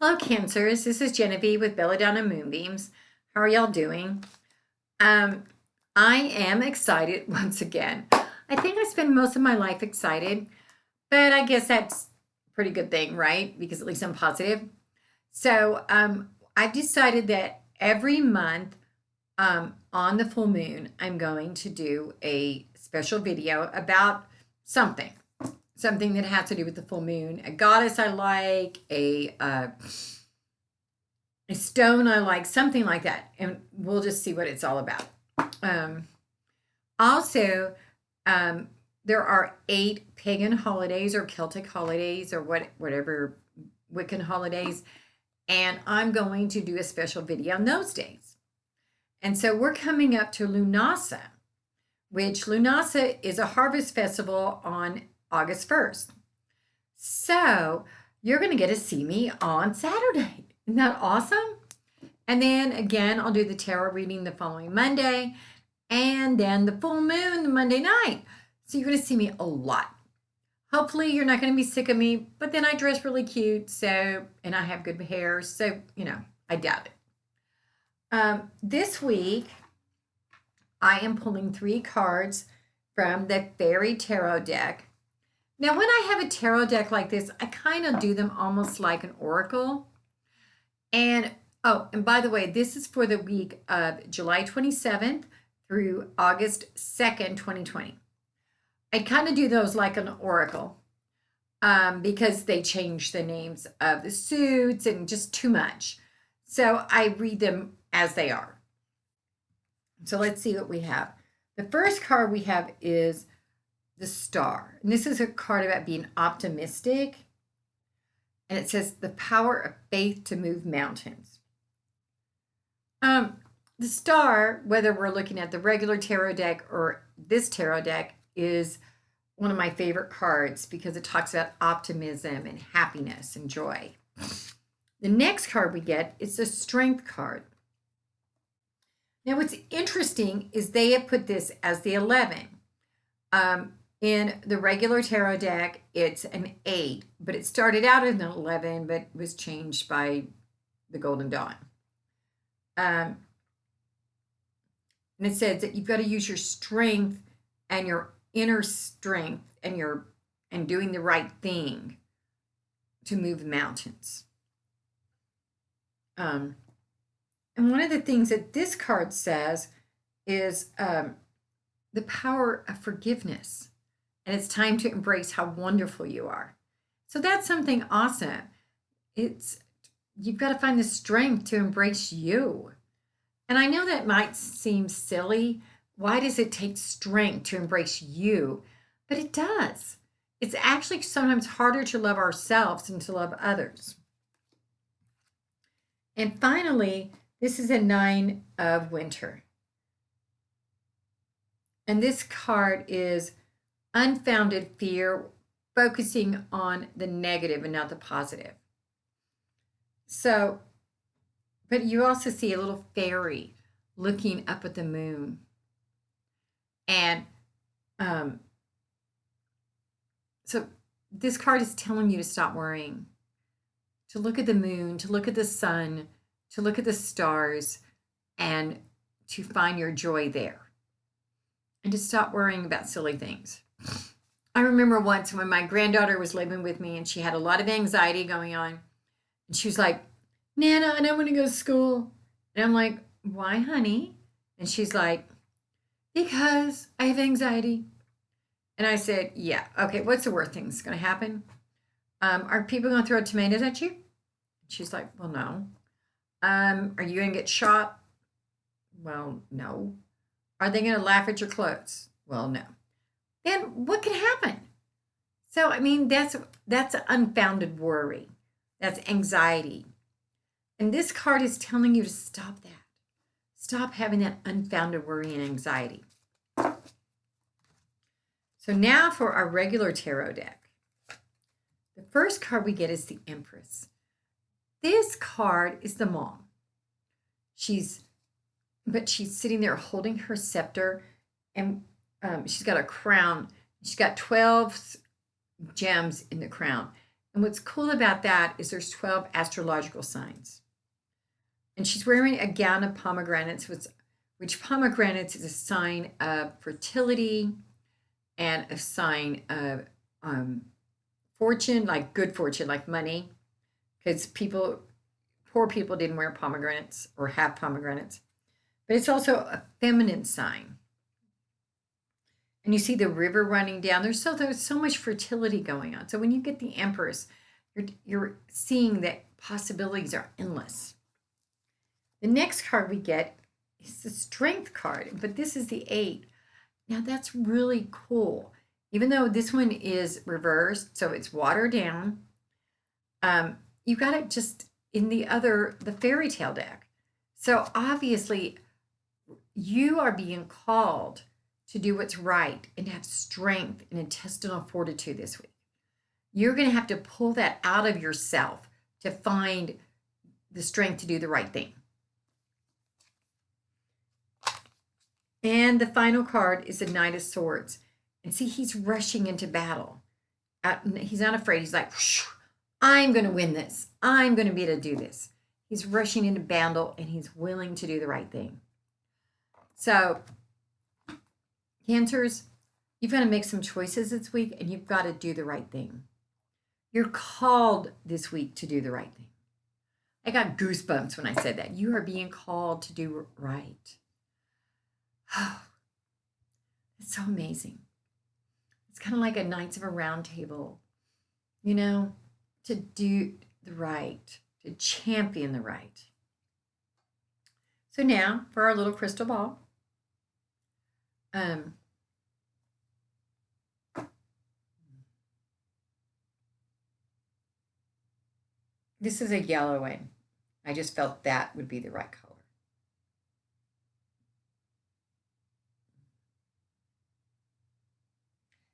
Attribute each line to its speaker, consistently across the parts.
Speaker 1: Hello, Cancers. This is Genevieve with Belladonna Moonbeams. How are y'all doing? Um, I am excited once again. I think I spend most of my life excited, but I guess that's a pretty good thing, right? Because at least I'm positive. So I decided that every month on the full moon, I'm going to do a special video about something, something that has to do with the full moon, a goddess I like, a stone I like, something like that. And we'll just see what it's all about. Um, also, um, there are 8 pagan holidays or Celtic holidays or whatever Wiccan holidays. And I'm going to do a special video on those days. And so we're coming up to Lunasa, which Lunasa is a harvest festival on August 1st. So you're going to get to see me on Saturday. Isn't that awesome? And then again, I'll do the tarot reading the following Monday and then the full moon the Monday night. So you're going to see me a lot. Hopefully, you're not going to be sick of me, but then I dress really cute. So, and I have good hair. So, I doubt it. This week, I am pulling 3 cards from the Fairy Tarot deck. Now, when I have a tarot deck like this, I kind of do them almost like an oracle. And oh, and by the way, this is for the week of July 27th through August 2nd, 2020. I kind of do those like an oracle because they change the names of the suits and just too much. So I read them as they are. So let's see what we have. The first card we have is the Star. And this is a card about being optimistic. And it says the power of faith to move mountains. The Star, whether we're looking at the regular tarot deck or this tarot deck, is one of my favorite cards because it talks about optimism and happiness and joy. The next card we get is the Strength card. Now, what's interesting is they have put this as the 11. In the regular tarot deck, it's an 8, but it started out as an 11, but was changed by the Golden Dawn. And it says that you've got to use your strength and your inner strength and doing the right thing to move mountains. And one of the things that this card says is the power of forgiveness. And it's time to embrace how wonderful you are. So that's something awesome. You've got to find the strength to embrace you. And I know that might seem silly. Why does it take strength to embrace you? But it does. It's actually sometimes harder to love ourselves than to love others. And finally, this is a 9 of Winter. And this card is unfounded fear, focusing on the negative and not the positive. So, but you also see a little fairy looking up at the moon. And so this card is telling you to stop worrying, to look at the moon, to look at the sun, to look at the stars, and to find your joy there. And to stop worrying about silly things. I remember once when my granddaughter was living with me and she had a lot of anxiety going on. And she was like, Nana, I don't want to go to school. And I'm like, why, honey? And she's like, because I have anxiety. And I said, yeah, okay, what's the worst thing that's going to happen? Are people going to throw tomatoes at you? She's like, well, no. Are you going to get shot? Well, no. Are they going to laugh at your clothes? Well, no. Then what can happen? So, I mean, that's unfounded worry. That's anxiety. And this card is telling you to stop that. Stop having that unfounded worry and anxiety. So now for our regular tarot deck. The first card we get is the Empress. This card is the mom. She's sitting there holding her scepter, and she's got a crown. She's got 12 gems in the crown. And what's cool about that is there's 12 astrological signs. And she's wearing a gown of pomegranates, which pomegranates is a sign of fertility and a sign of fortune, like good fortune, like money, because poor people didn't wear pomegranates or have pomegranates. But it's also a feminine sign. And you see the river running down. There's so much fertility going on. So when you get the Empress, you're seeing that possibilities are endless. The next card we get is the Strength card, but this is the 8. Now that's really cool. Even though this one is reversed, so it's watered down, you got it just in the fairy tale deck. So obviously, you are being called to do what's right and have strength and intestinal fortitude this week. You're going to have to pull that out of yourself to find the strength to do the right thing. And the final card is the Knight of Swords. And see, he's rushing into battle. He's not afraid. He's like, I'm going to win this. I'm going to be able to do this. He's rushing into battle and he's willing to do the right thing. So, Cancers, you've got to make some choices this week and you've got to do the right thing. You're called this week to do the right thing. I got goosebumps when I said that. You are being called to do right. Oh, it's so amazing. It's kind of like a Knights of a Round Table, to do the right, to champion the right. So now for our little crystal ball. This is a yellow one. I just felt that would be the right color.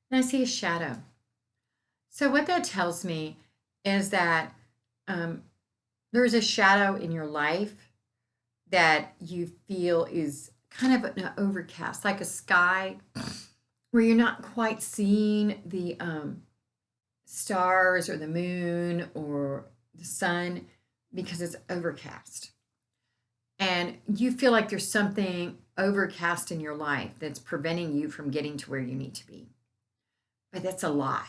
Speaker 1: And I see a shadow. So what that tells me is that there's a shadow in your life that you feel is kind of an overcast, like a sky where you're not quite seeing the stars or the moon or the sun because it's overcast. And you feel like there's something overcast in your life that's preventing you from getting to where you need to be. But that's a lie.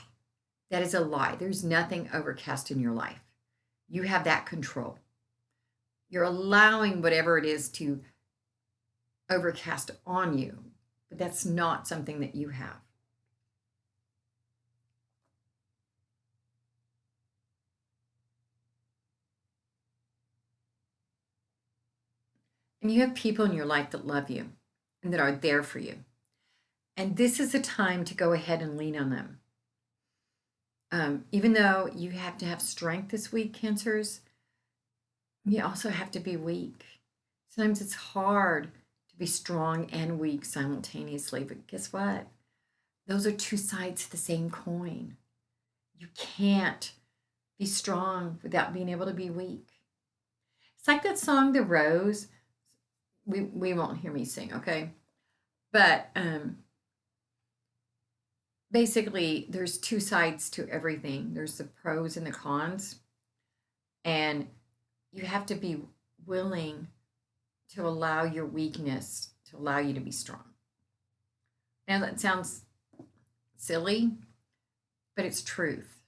Speaker 1: That is a lie. There's nothing overcast in your life. You have that control. You're allowing whatever it is to overcast on you, but that's not something that you have. And you have people in your life that love you and that are there for you. And this is a time to go ahead and lean on them. Even though you have to have strength this week, Cancers, you also have to be weak. Sometimes it's hard to be strong and weak simultaneously, but guess what? Those are two sides of the same coin. You can't be strong without being able to be weak. It's like that song, The Rose. We won't hear me sing, okay? But basically, there's two sides to everything. There's the pros and the cons. And you have to be willing to allow your weakness to allow you to be strong. Now, that sounds silly, but it's truth.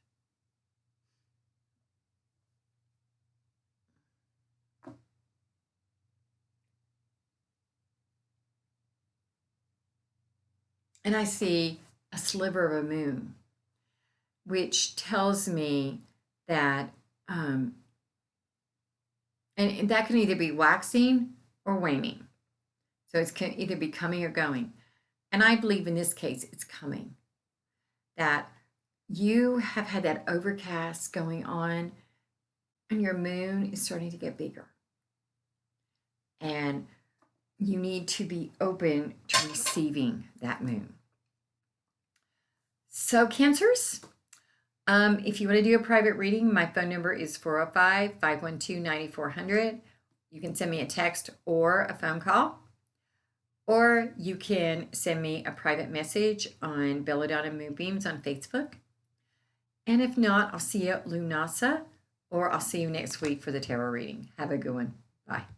Speaker 1: And I see a sliver of a moon, which tells me that, and that can either be waxing or waning. So it can either be coming or going. And I believe in this case, it's coming. That you have had that overcast going on and your moon is starting to get bigger. And you need to be open to receiving that moon. So, Cancers, if you want to do a private reading, my phone number is 405-512-9400. You can send me a text or a phone call, or you can send me a private message on Belladonna Moonbeams on Facebook. And if not, I'll see you at Lunasa or I'll see you next week for the tarot reading. Have a good one. Bye.